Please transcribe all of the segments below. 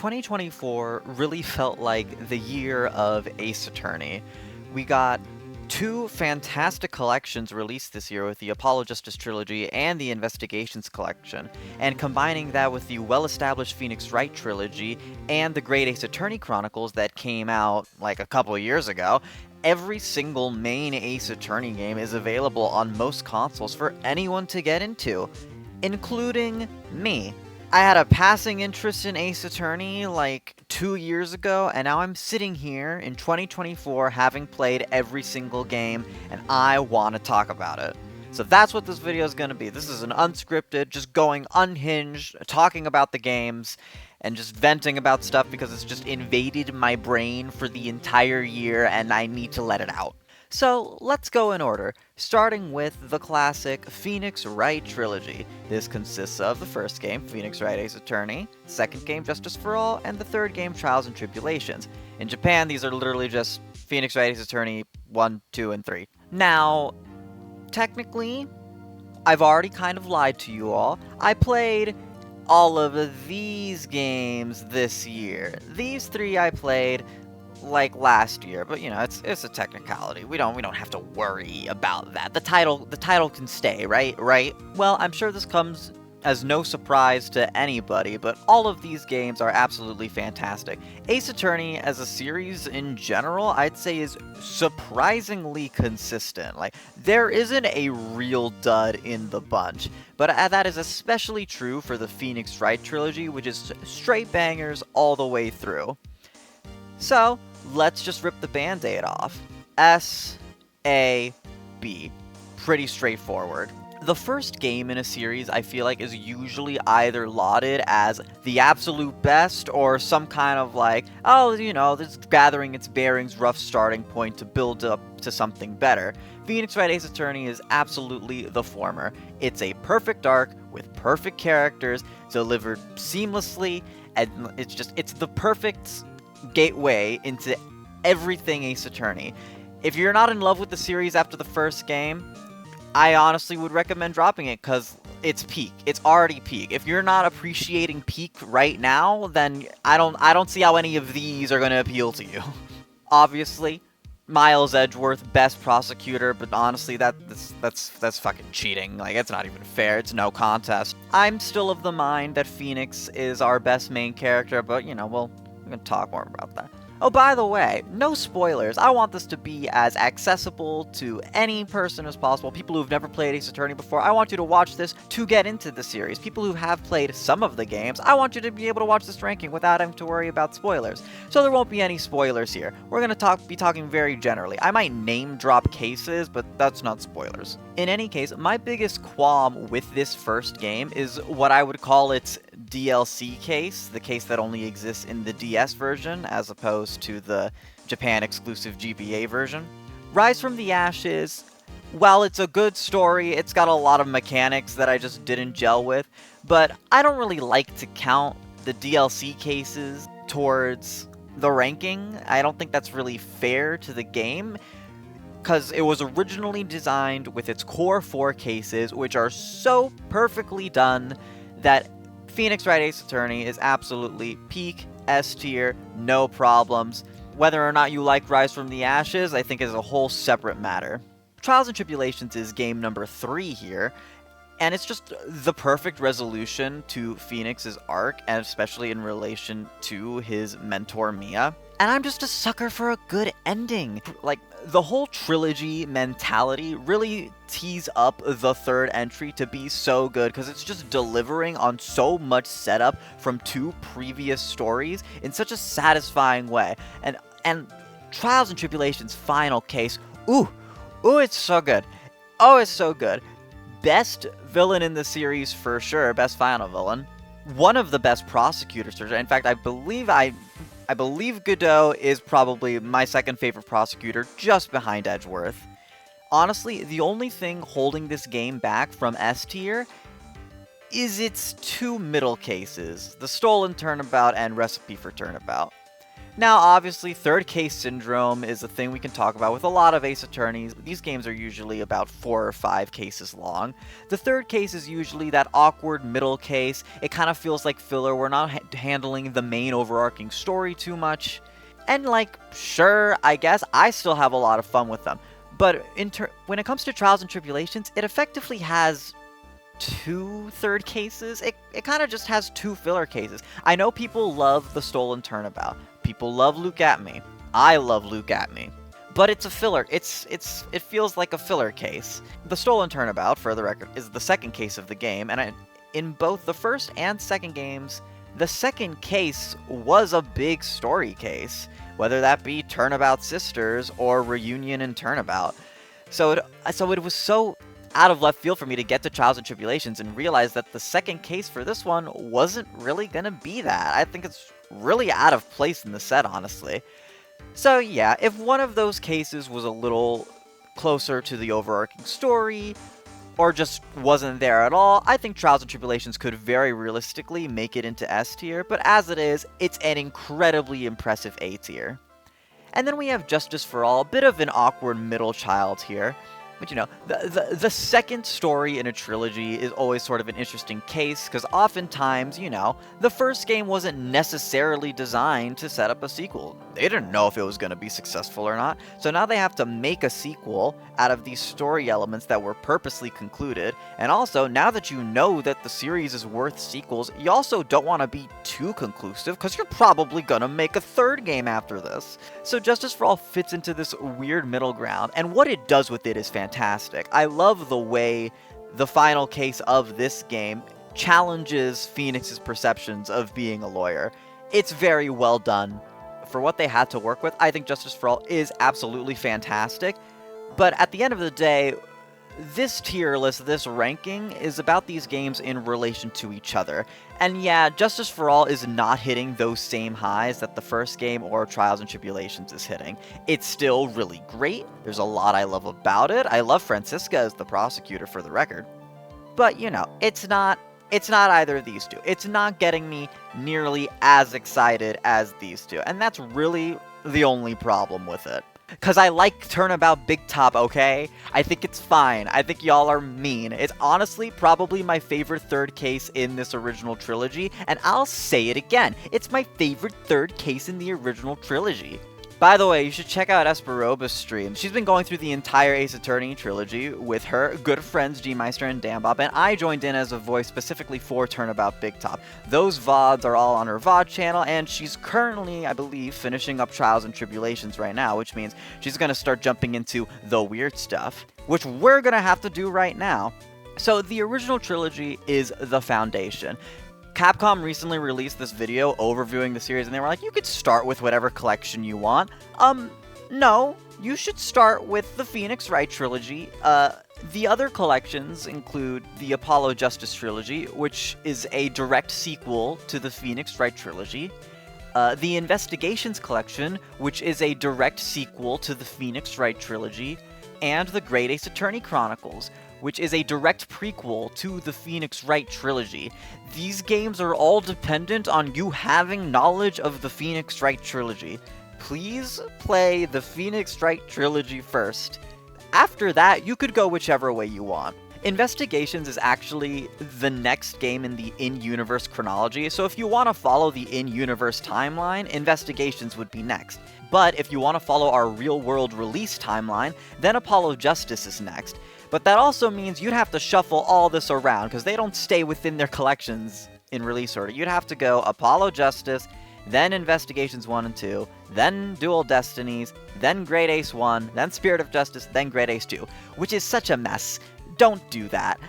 2024 really felt like the year of Ace Attorney. We got two fantastic collections released this year with the Apollo Justice Trilogy and the Investigations Collection, and combining that with the well-established Phoenix Wright Trilogy and the Great Ace Attorney Chronicles that came out like a couple of years ago. Every single main Ace Attorney game is available on most consoles for anyone to get into, including me. I had a passing interest in Ace Attorney like 2 years ago, and now I'm sitting here in 2024 having played every single game, and I want to talk about it. So that's what this video is going to be. This is an unscripted, just going unhinged, talking about the games, and just venting about stuff because it's just invaded my brain for the entire year, and I need to let it out. So let's go in order, starting with the classic Phoenix Wright Trilogy. This consists of the first game, Phoenix Wright Ace Attorney, second game, Justice for All, and the third game, Trials and Tribulations. In Japan, these are literally just Phoenix Wright Ace Attorney 1, 2, and 3. Now, technically, I've already kind of lied to you all. I played all of these games this year. These three I played like last year, but you know, it's a technicality. We don't have to worry about that. The title can stay, right? Well, I'm sure this comes as no surprise to anybody, but all of these games are absolutely fantastic. Ace Attorney as a series in general, I'd say is surprisingly consistent. Like, there isn't a real dud in the bunch, but that is especially true for the Phoenix Wright trilogy, which is straight bangers all the way through. So, let's just rip the band-aid off. S, A, B. Pretty straightforward. The first game in a series, I feel like, is usually either lauded as the absolute best or some kind of like, oh, you know, this is gathering its bearings, rough starting point to build up to something better. Phoenix Wright Ace Attorney is absolutely the former. It's a perfect arc with perfect characters delivered seamlessly, and it's the perfect gateway into everything Ace Attorney. If you're not in love with the series after the first game, I honestly would recommend dropping it because it's peak. It's already peak. If you're not appreciating peak right now, then I don't see how any of these are going to appeal to you. Obviously, Miles Edgeworth, best prosecutor, but honestly, that's fucking cheating. Like, it's not even fair. It's no contest. I'm still of the mind that Phoenix is our best main character, but you know, we're gonna talk more about that. Oh, by the way, no spoilers. I want this to be as accessible to any person as possible. People who've never played Ace Attorney before, I want you to watch this to get into the series. People who have played some of the games, I want you to be able to watch this ranking without having to worry about spoilers. So there won't be any spoilers here. We're gonna be talking very generally. I might name drop cases, but that's not spoilers. In any case, my biggest qualm with this first game is what I would call its DLC case, the case that only exists in the DS version as opposed to the Japan exclusive GBA version. Rise from the Ashes, while it's a good story, it's got a lot of mechanics that I just didn't gel with, but I don't really like to count the DLC cases towards the ranking. I don't think that's really fair to the game, because it was originally designed with its core 4 cases, which are so perfectly done that Phoenix Wright Ace Attorney is absolutely peak, S tier, no problems. Whether or not you like Rise from the Ashes, I think is a whole separate matter. Trials and Tribulations is game number 3 here, and it's just the perfect resolution to Phoenix's arc, and especially in relation to his mentor Mia. And I'm just a sucker for a good ending. Like, the whole trilogy mentality really tees up the third entry to be so good, because it's just delivering on so much setup from 2 previous stories in such a satisfying way. And Trials and Tribulations' final case, ooh, it's so good. Oh, it's so good. Best villain in the series for sure, best final villain. One of the best prosecutors. In fact, I believe Godot is probably my second favorite prosecutor, just behind Edgeworth. Honestly, the only thing holding this game back from S tier is its 2 middle cases, the Stolen Turnabout and Recipe for Turnabout. Now, obviously, third case syndrome is a thing we can talk about with a lot of Ace Attorneys. These games are usually about 4 or 5 cases long. The third case is usually that awkward middle case. It kind of feels like filler. We're not handling the main overarching story too much. And, like, sure, I guess I still have a lot of fun with them. But when it comes to Trials and Tribulations, it effectively has 2 third cases. It kind of just has 2 filler cases. I know people love the Stolen Turnabout. People love Luke at Me. I love Luke at Me. But it's a filler. It feels like a filler case. The Stolen Turnabout, for the record, is the second case of the game, and in both the first and second games, the second case was a big story case, whether that be Turnabout Sisters or Reunion and Turnabout. So it was so out of left field for me to get to Trials and Tribulations and realize that the second case for this one wasn't really gonna be that. I think it's really out of place in the set, honestly. So yeah, if one of those cases was a little closer to the overarching story, or just wasn't there at all, I think Trials and Tribulations could very realistically make it into S tier, but as it is, it's an incredibly impressive A tier. And then we have Justice for All, a bit of an awkward middle child here. But you know, the second story in a trilogy is always sort of an interesting case, because oftentimes, you know, the first game wasn't necessarily designed to set up a sequel. They didn't know if it was going to be successful or not, so now they have to make a sequel out of these story elements that were purposely concluded, and also, now that you know that the series is worth sequels, you also don't want to be too conclusive, because you're probably going to make a third game after this. So Justice for All fits into this weird middle ground, and what it does with it is fantastic. I love the way the final case of this game challenges Phoenix's perceptions of being a lawyer. It's very well done. For what they had to work with, I think Justice for All is absolutely fantastic. But at the end of the day, this tier list, this ranking, is about these games in relation to each other. And yeah, Justice for All is not hitting those same highs that the first game or Trials and Tribulations is hitting. It's still really great. There's a lot I love about it. I love Francisca as the prosecutor, for the record. But, you know, it's not either of these two. It's not getting me nearly as excited as these two. And that's really the only problem with it. Because I like Turnabout Big Top, okay? I think it's fine. I think y'all are mean. It's honestly probably my favorite third case in this original trilogy, and I'll say it again. It's my favorite third case in the original trilogy. By the way, you should check out Esperoba's stream. She's been going through the entire Ace Attorney trilogy with her good friends G-Meister and Dambop, and I joined in as a voice specifically for Turnabout Big Top. Those VODs are all on her VOD channel, and she's currently, I believe, finishing up Trials and Tribulations right now, which means she's going to start jumping into the weird stuff, which we're going to have to do right now. So the original trilogy is the foundation. Capcom recently released this video overviewing the series, and they were like, you could start with whatever collection you want. No, you should start with the Phoenix Wright trilogy. The other collections include the Apollo Justice trilogy, which is a direct sequel to the Phoenix Wright trilogy. The Investigations collection, which is a direct sequel to the Phoenix Wright trilogy. And the Great Ace Attorney Chronicles, which is a direct prequel to the Phoenix Wright trilogy. These games are all dependent on you having knowledge of the Phoenix Wright trilogy. Please play the Phoenix Wright trilogy first. After that, you could go whichever way you want. Investigations is actually the next game in the in-universe chronology, so if you want to follow the in-universe timeline, Investigations would be next. But if you want to follow our real-world release timeline, then Apollo Justice is next. But that also means you'd have to shuffle all this around, because they don't stay within their collections in release order. You'd have to go Apollo Justice, then Investigations 1 and 2, then Dual Destinies, then Great Ace 1, then Spirit of Justice, then Great Ace 2, which is such a mess. Don't do that.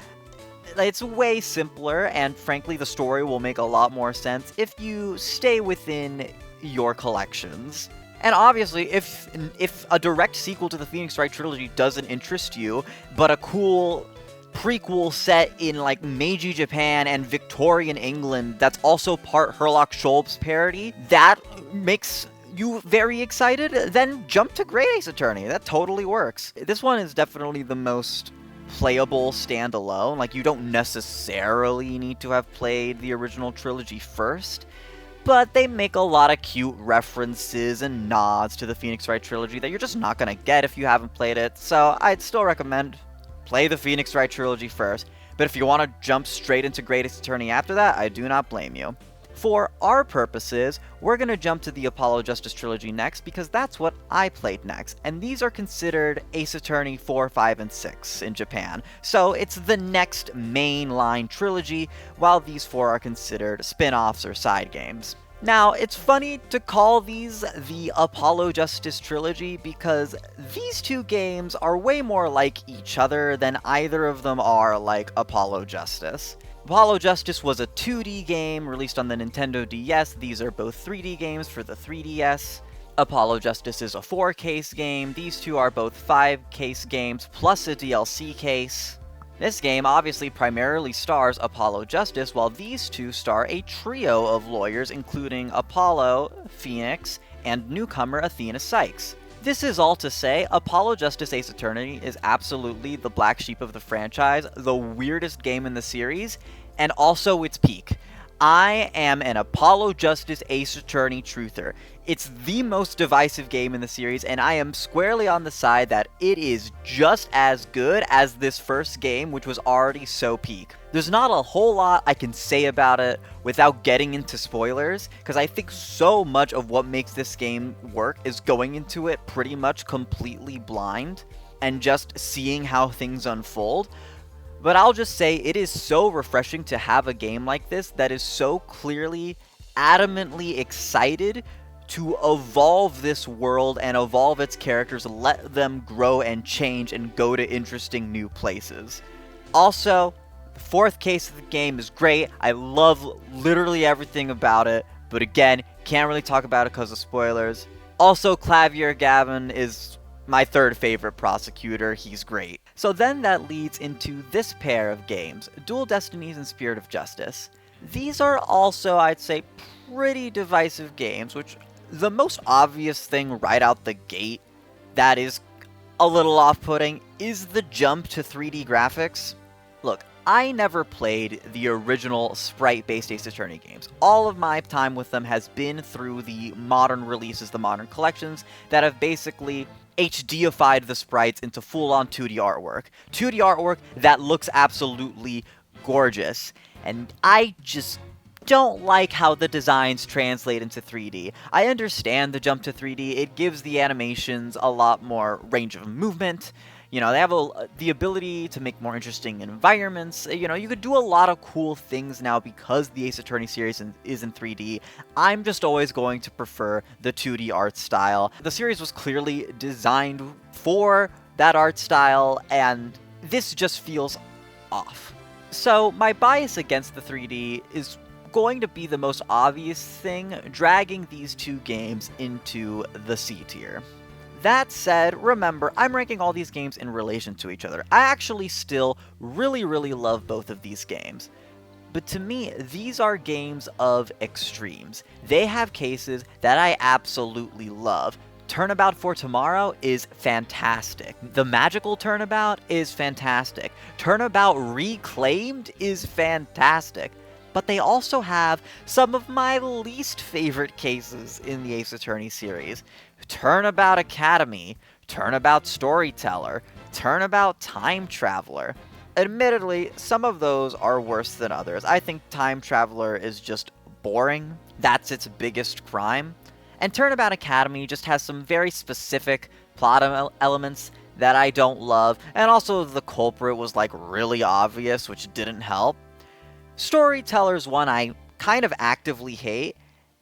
It's way simpler, and frankly, the story will make a lot more sense if you stay within your collections. And obviously, if a direct sequel to the Phoenix Wright trilogy doesn't interest you, but a cool prequel set in, like, Meiji Japan and Victorian England that's also part Herlock Sholmes parody, that makes you very excited, then jump to Great Ace Attorney. That totally works. This one is definitely the most playable standalone. Like, you don't necessarily need to have played the original trilogy first, but they make a lot of cute references and nods to the Phoenix Wright trilogy that you're just not gonna get if you haven't played it, so I'd still recommend play the Phoenix Wright trilogy first, but if you want to jump straight into Great Ace Attorney after that, I do not blame you. For our purposes, we're going to jump to the Apollo Justice trilogy next because that's what I played next, and these are considered Ace Attorney 4, 5, and 6 in Japan, so it's the next mainline trilogy, while these 4 are considered spin-offs or side games. Now, it's funny to call these the Apollo Justice trilogy because these 2 games are way more like each other than either of them are like Apollo Justice. Apollo Justice was a 2D game released on the Nintendo DS. These are both 3D games for the 3DS. Apollo Justice is a 4-case game. These 2 are both 5-case games plus a DLC case. This game obviously primarily stars Apollo Justice, while these 2 star a trio of lawyers including Apollo, Phoenix, and newcomer Athena Sykes. This is all to say, Apollo Justice Ace Attorney is absolutely the black sheep of the franchise, the weirdest game in the series, and also its peak. I am an Apollo Justice Ace Attorney truther. It's the most divisive game in the series, and I am squarely on the side that it is just as good as this first game, which was already so peak. There's not a whole lot I can say about it without getting into spoilers, because I think so much of what makes this game work is going into it pretty much completely blind, and just seeing how things unfold. But I'll just say it is so refreshing to have a game like this that is so clearly, adamantly excited to evolve this world and evolve its characters, let them grow and change and go to interesting new places. Also, the 4th case of the game is great. I love literally everything about it, but again, can't really talk about it because of spoilers. Also, Clavier Gavin is my 3rd favorite prosecutor. He's great. So then that leads into this pair of games, Dual Destinies and Spirit of Justice. These are also, I'd say, pretty divisive games, which the most obvious thing right out the gate that is a little off-putting is the jump to 3D graphics. Look, I never played the original sprite-based Ace Attorney games. All of my time with them has been through the modern releases, the modern collections, that have basically HDified the sprites into full-on 2D artwork. 2D artwork that looks absolutely gorgeous. And I just don't like how the designs translate into 3D. I understand the jump to 3D. It gives the animations a lot more range of movement. You know, they have the ability to make more interesting environments. You know, you could do a lot of cool things now because the Ace Attorney series is in 3D. I'm just always going to prefer the 2D art style. The series was clearly designed for that art style, and this just feels off. So my bias against the 3D is going to be the most obvious thing, dragging these 2 games into the C tier. That said, remember, I'm ranking all these games in relation to each other. I actually still really love both of these games. But to me, these are games of extremes. They have cases that I absolutely love. Turnabout for Tomorrow is fantastic. The Magical Turnabout is fantastic. Turnabout Reclaimed is fantastic. But they also have some of my least favorite cases in the Ace Attorney series. Turnabout Academy, Turnabout Storyteller, Turnabout Time Traveler. Admittedly, some of those are worse than others. I think Time Traveler is just boring. That's its biggest crime. And Turnabout Academy just has some very specific plot elements that I don't love. And also the culprit was like really obvious, which didn't help. Storyteller's one I kind of actively hate.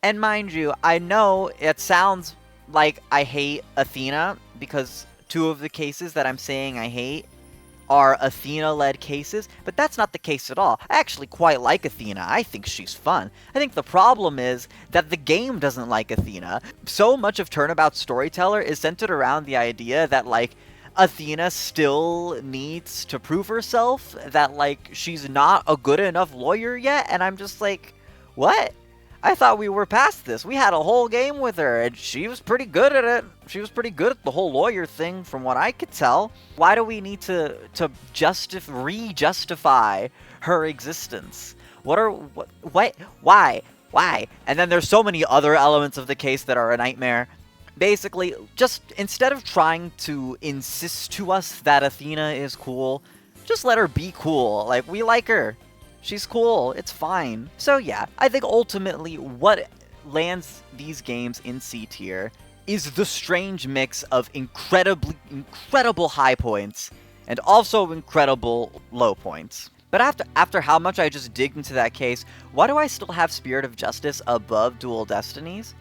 And mind you, I know it sounds like I hate Athena, because 2 of the cases that I'm saying I hate are Athena-led cases, but that's not the case at all. I actually quite like Athena. I think she's fun. I think the problem is that the game doesn't like Athena. So much of Turnabout Storyteller is centered around the idea that, like, Athena still needs to prove herself, that, like, she's not a good enough lawyer yet, and I'm just like, what? I thought we were past this. We had a whole game with her, and she was pretty good at it. She was pretty good at the whole lawyer thing, from what I could tell. Why do we need to re-justify her existence? Why? Why? And then there's so many other elements of the case that are a nightmare. Basically, just instead of trying to insist to us that Athena is cool, just let her be cool. Like, we like her. She's cool. It's fine. So yeah, I think ultimately what lands these games in C tier is the strange mix of incredible high points and also incredible low points. But after how much I just digged into that case, why do I still have Spirit of Justice above Dual Destinies?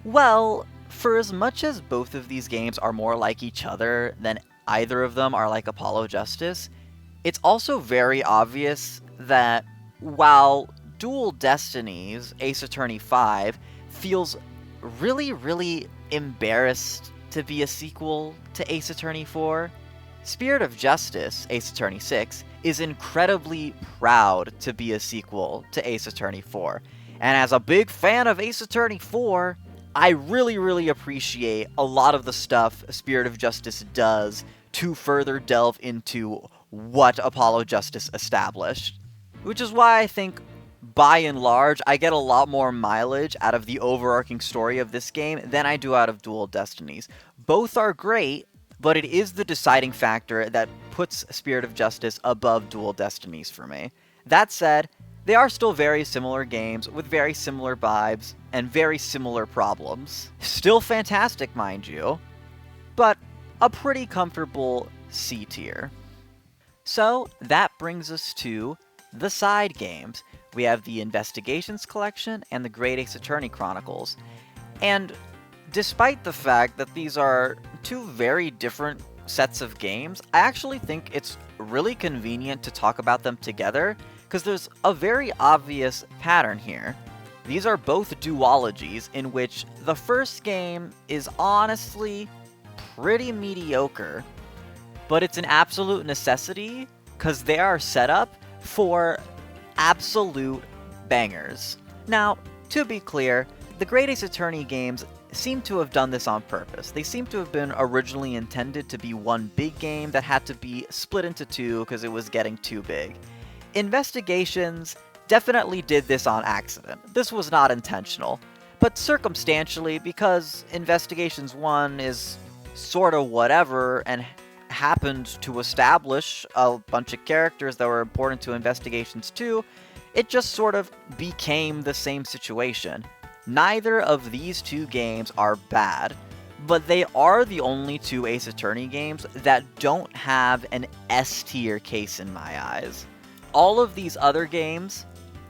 Well, for as much as both of these games are more like each other than either of them are like Apollo Justice, it's also very obvious that while Dual Destinies, Ace Attorney 5, feels really embarrassed to be a sequel to Ace Attorney 4, Spirit of Justice, Ace Attorney 6, is incredibly proud to be a sequel to Ace Attorney 4. And as a big fan of Ace Attorney 4, I really appreciate a lot of the stuff Spirit of Justice does to further delve into what Apollo Justice established. Which is why I think, by and large, I get a lot more mileage out of the overarching story of this game than I do out of Dual Destinies. Both are great, but it is the deciding factor that puts Spirit of Justice above Dual Destinies for me. That said, they are still very similar games with very similar vibes and very similar problems. Still fantastic, mind you, but a pretty comfortable C tier. So that brings us to the side games. We have the Investigations Collection and the Great Ace Attorney Chronicles. And despite the fact that these are two very different sets of games, I actually think it's really convenient to talk about them together, because there's a very obvious pattern here. These are both duologies in which the first game is honestly pretty mediocre, but it's an absolute necessity because they are set up for absolute bangers. Now, to be clear, the Great Ace Attorney games seem to have done this on purpose. They seem to have been originally intended to be one big game that had to be split into two because it was getting too big. Investigations definitely did this on accident. This was not intentional, but circumstantially, because Investigations 1 is sorta whatever and happened to establish a bunch of characters that were important to Investigations 2, it just sort of became the same situation. Neither of these two games are bad, but they are the only two Ace Attorney games that don't have an S tier case in my eyes. All of these other games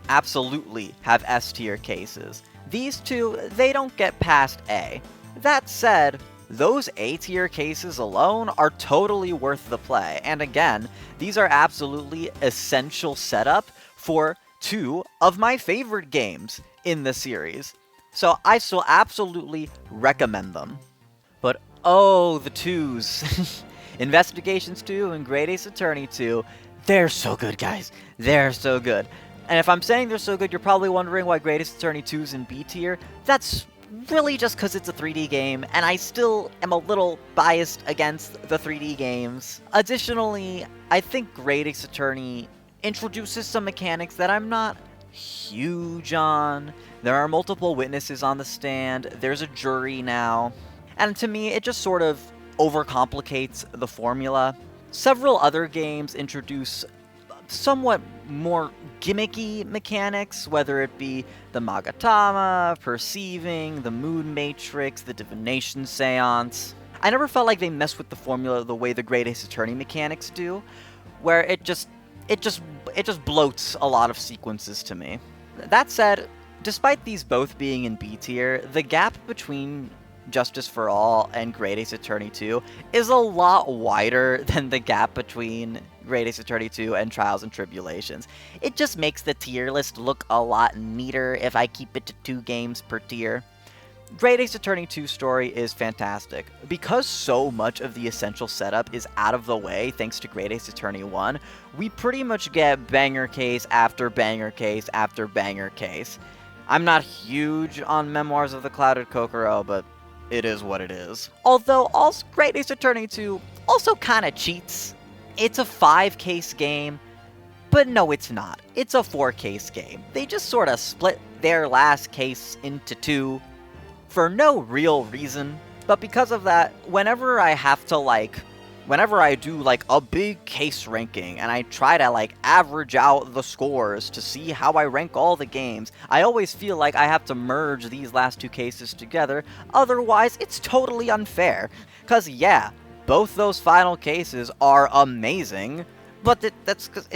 absolutely have S tier cases. These two, they don't get past A. That said, those A tier cases alone are totally worth the play, and again, these are absolutely essential setup for two of my favorite games in the series. So I still absolutely recommend them. But oh, the twos. Investigations 2 and Great Ace Attorney 2, they're so good, guys. They're so good. And if I'm saying they're so good, you're probably wondering why Great Ace Attorney 2 is in B tier. That's really just because it's a 3D game, and I still am a little biased against the 3D games. Additionally, I think Great Ace Attorney introduces some mechanics that I'm not huge on. There are multiple witnesses on the stand, there's a jury now, and to me, it just sort of overcomplicates the formula. Several other games introduce somewhat more gimmicky mechanics, whether it be the Magatama, Perceiving, the Mood Matrix, the Divination Seance. I never felt like they messed with the formula the way the Great Ace Attorney mechanics do, where it just bloats a lot of sequences to me. That said, despite these both being in B tier, the gap between Justice for All and Great Ace Attorney 2 is a lot wider than the gap between Great Ace Attorney 2 and Trials and Tribulations. It just makes the tier list look a lot neater if I keep it to 2 games per tier. Great Ace Attorney 2 story is fantastic. Because so much of the essential setup is out of the way thanks to Great Ace Attorney 1, we pretty much get banger case after banger case after banger case. I'm not huge on Memoirs of the Clouded Kokoro, but it is what it is. Although, also, Great Ace Attorney 2 also kinda cheats. It's a 5-case game, But no, it's not. It's a 4-case game. They just sort of split their last case into 2 for no real reason. But because of that, whenever I do a big case ranking and I try to average out the scores to see how I rank all the games, I always feel like I have to merge these last 2 cases together, otherwise it's totally unfair. Cause yeah, both those final cases are amazing, but that's cause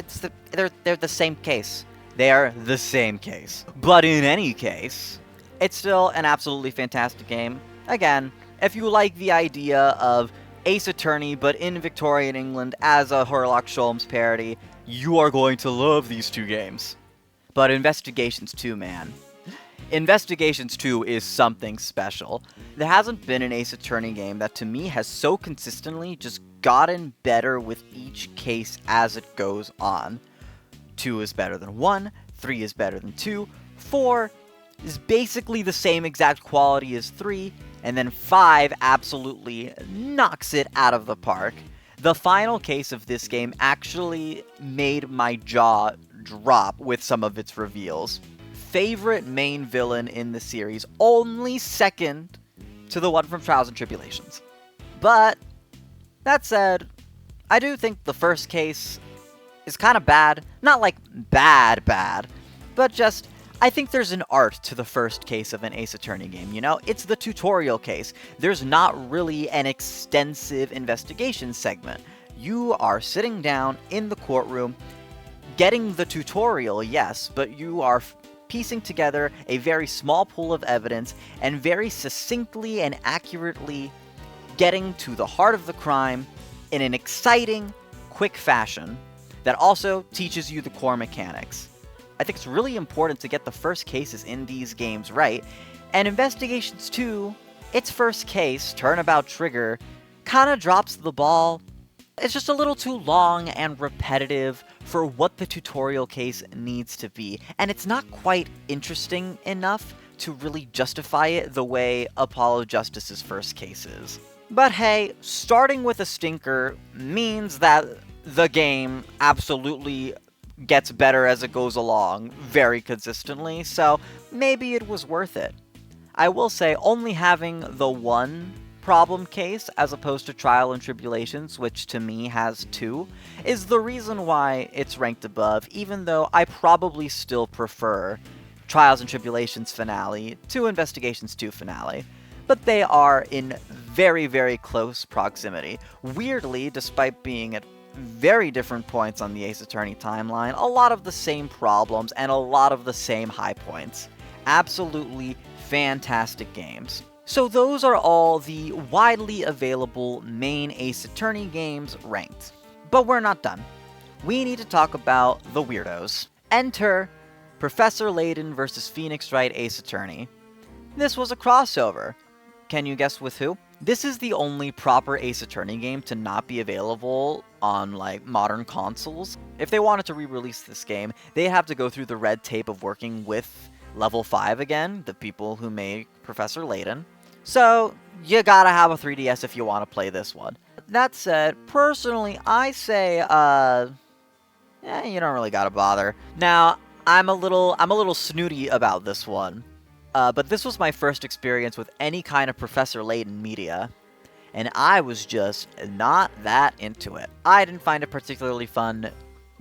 they're the same case. They are the same case. But in any case, it's still an absolutely fantastic game. Again, if you like the idea of Ace Attorney, but in Victorian England as a Herlock Sholmes parody, you are going to love these 2 games. But Investigations 2, man. Investigations 2 is something special. There hasn't been an Ace Attorney game that to me has so consistently just gotten better with each case as it goes on. 2 is better than 1, 3 is better than 2, 4 is basically the same exact quality as 3, and then 5 absolutely knocks it out of the park. The final case of this game actually made my jaw drop with some of its reveals. Favorite main villain in the series, only second to the one from Trials and Tribulations. But, that said, I do think the first case is kind of bad. Not like bad, but just, I think there's an art to the first case of an Ace Attorney game, you know? It's the tutorial case. There's not really an extensive investigation segment. You are sitting down in the courtroom, getting the tutorial, yes, but you are piecing together a very small pool of evidence and very succinctly and accurately getting to the heart of the crime in an exciting, quick fashion that also teaches you the core mechanics. I think it's really important to get the first cases in these games right, and Investigations 2, its first case, Turnabout Trigger, kinda drops the ball. It's just a little too long and repetitive for what the tutorial case needs to be, and it's not quite interesting enough to really justify it the way Apollo Justice's first case is. But hey, starting with a stinker means that the game absolutely gets better as it goes along very consistently, so maybe it was worth it. I will say, only having the one problem case as opposed to Trial and Tribulations, which to me has 2, is the reason why it's ranked above, even though I probably still prefer Trials and Tribulations finale to Investigations 2 finale. But they are in very, very close proximity. Weirdly, despite being at very different points on the Ace Attorney timeline, a lot of the same problems and a lot of the same high points. Absolutely fantastic games. So those are all the widely available main Ace Attorney games ranked. But we're not done. We need to talk about the weirdos. Enter Professor Layton vs. Phoenix Wright Ace Attorney. This was a crossover. Can you guess with who? This is the only proper Ace Attorney game to not be available on, modern consoles. If they wanted to re-release this game, they'd have to go through the red tape of working with Level 5 again, the people who made Professor Layton. So, you gotta have a 3DS if you want to play this one. That said, personally, I say, you don't really gotta bother. Now, I'm a little snooty about this one. But this was my first experience with any kind of Professor Layton media, and I was just not that into it. I didn't find it particularly fun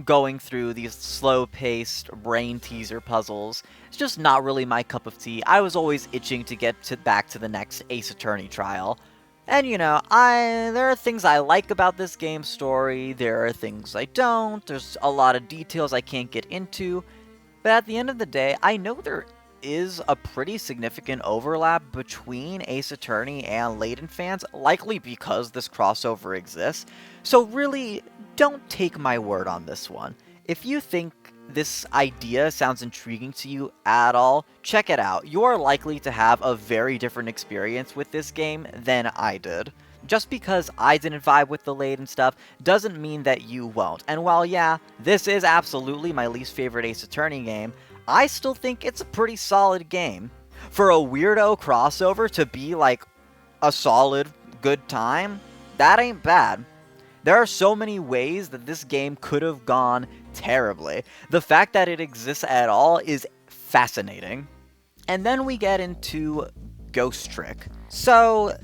going through these slow-paced brain teaser puzzles. It's just not really my cup of tea. I was always itching to get back to the next Ace Attorney trial. And there are things I like about this game's story, there are things I don't, there's a lot of details I can't get into, but at the end of the day, I know there is a pretty significant overlap between Ace Attorney and Layton fans, likely because this crossover exists. So really, don't take my word on this one. If you think this idea sounds intriguing to you at all, check it out. You are likely to have a very different experience with this game than I did. Just because I didn't vibe with the Layton stuff doesn't mean that you won't. And while yeah, this is absolutely my least favorite Ace Attorney game, I still think it's a pretty solid game. For a weirdo crossover to be a solid, good time, that ain't bad. There are so many ways that this game could have gone terribly. The fact that it exists at all is fascinating. And then we get into Ghost Trick. So,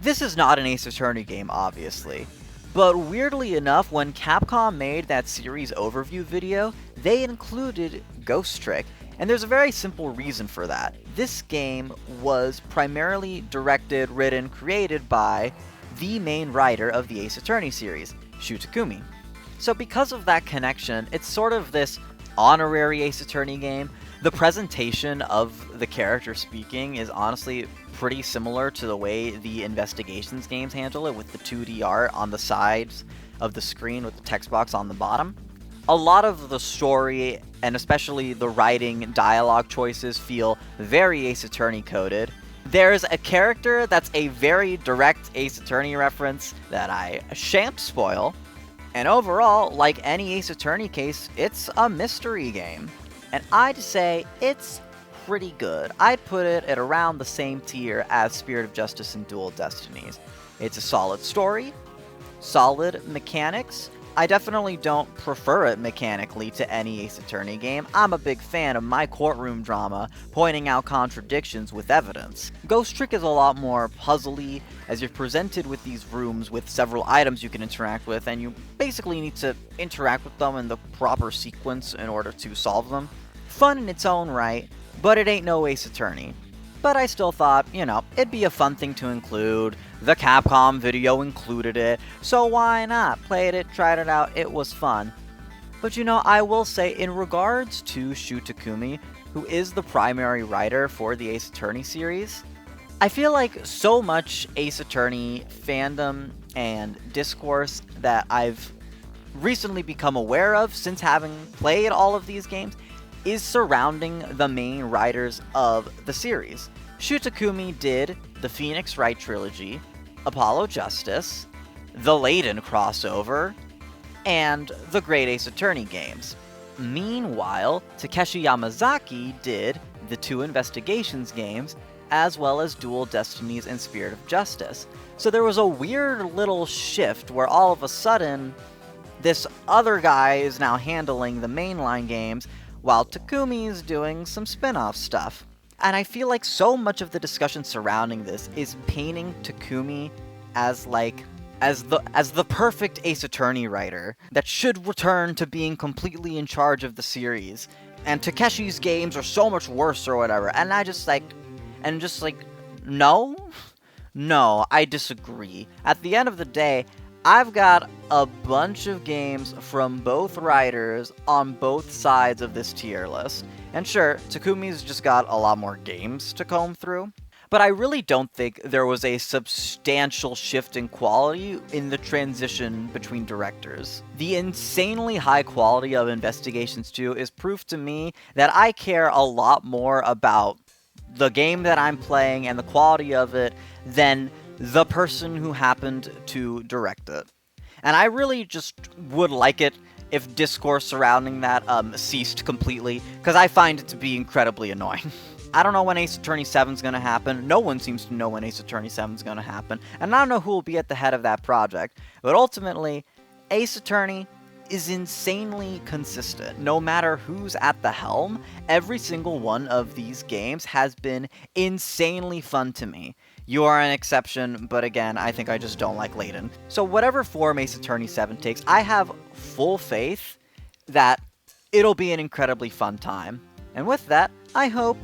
this is not an Ace Attorney game, obviously. But weirdly enough, when Capcom made that series overview video, they included Ghost Trick. And there's a very simple reason for that. This game was primarily directed, written, created by the main writer of the Ace Attorney series, Shu Takumi. So because of that connection, it's sort of this honorary Ace Attorney game. The presentation of the character speaking is honestly pretty similar to the way the investigations games handle it, with the 2D art on the sides of the screen with the text box on the bottom. A lot of the story, and especially the writing dialogue choices, feel very Ace Attorney coded. There's a character that's a very direct Ace Attorney reference that I shan't spoil. And overall, like any Ace Attorney case, it's a mystery game. And I'd say it's pretty good. I'd put it at around the same tier as Spirit of Justice and Dual Destinies. It's a solid story, solid mechanics. I definitely don't prefer it mechanically to any Ace Attorney game. I'm a big fan of my courtroom drama, pointing out contradictions with evidence. Ghost Trick is a lot more puzzly, as you're presented with these rooms with several items you can interact with, and you basically need to interact with them in the proper sequence in order to solve them. Fun in its own right, but it ain't no Ace Attorney. But I still thought, it'd be a fun thing to include. The Capcom video included it, so why not? Played it, tried it out, it was fun. But I will say, in regards to Shu Takumi, who is the primary writer for the Ace Attorney series, I feel like so much Ace Attorney fandom and discourse that I've recently become aware of since having played all of these games is surrounding the main writers of the series. Shu Takumi did the Phoenix Wright Trilogy, Apollo Justice, the Layden crossover, and the Great Ace Attorney games. Meanwhile, Takeshi Yamazaki did the 2 Investigations games, as well as Dual Destinies and Spirit of Justice. So there was a weird little shift where all of a sudden, this other guy is now handling the mainline games, while Takumi's doing some spin-off stuff. And I feel like so much of the discussion surrounding this is painting Takumi as the perfect Ace Attorney writer that should return to being completely in charge of the series. And Takeshi's games are so much worse or whatever. And no, I disagree. At the end of the day, I've got a bunch of games from both writers on both sides of this tier list. And sure, Takumi's just got a lot more games to comb through, but I really don't think there was a substantial shift in quality in the transition between directors. The insanely high quality of Investigations 2 is proof to me that I care a lot more about the game that I'm playing and the quality of it than the person who happened to direct it. And I really just would like it if discourse surrounding that ceased completely, because I find it to be incredibly annoying. I don't know when Ace Attorney 7's gonna happen. No one seems to know when Ace Attorney 7's gonna happen. And I don't know who will be at the head of that project. But ultimately, Ace Attorney is insanely consistent. No matter who's at the helm, every single one of these games has been insanely fun to me. You are an exception, but again, I think I just don't like Layden. So whatever form Ace Attorney 7 takes, I have full faith that it'll be an incredibly fun time. And with that, I hope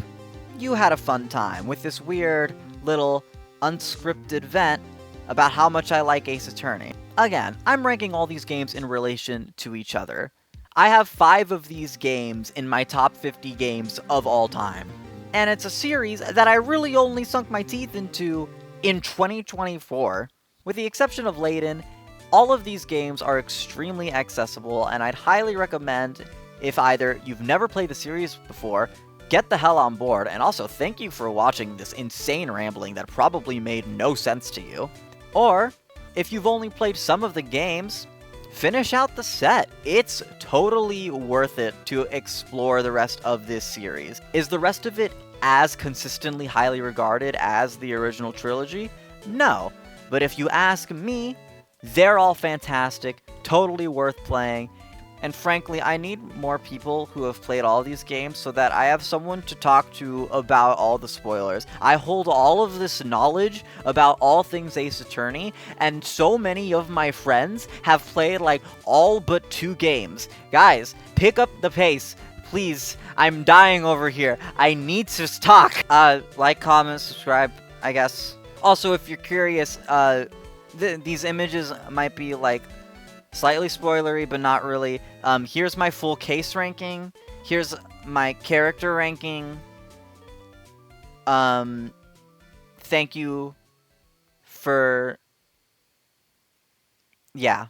you had a fun time with this weird little unscripted vent about how much I like Ace Attorney. Again, I'm ranking all these games in relation to each other. I have 5 of these games in my top 50 games of all time. And it's a series that I really only sunk my teeth into in 2024. With the exception of Layden, all of these games are extremely accessible, and I'd highly recommend, if either you've never played the series before, get the hell on board, and also thank you for watching this insane rambling that probably made no sense to you. Or, if you've only played some of the games, finish out the set. It's totally worth it to explore the rest of this series. Is the rest of it as consistently highly regarded as the original trilogy? No. But if you ask me, they're all fantastic, totally worth playing, And frankly, I need more people who have played all these games so that I have someone to talk to about all the spoilers. I hold all of this knowledge about all things Ace Attorney, and so many of my friends have played like all but 2 games. Guys, pick up the pace. Please, I'm dying over here. I need to talk. Like, comment, subscribe, I guess. Also, if you're curious, these images might be like slightly spoilery, but not really. Here's my full case ranking. Here's my character ranking. Thank you for... Yeah.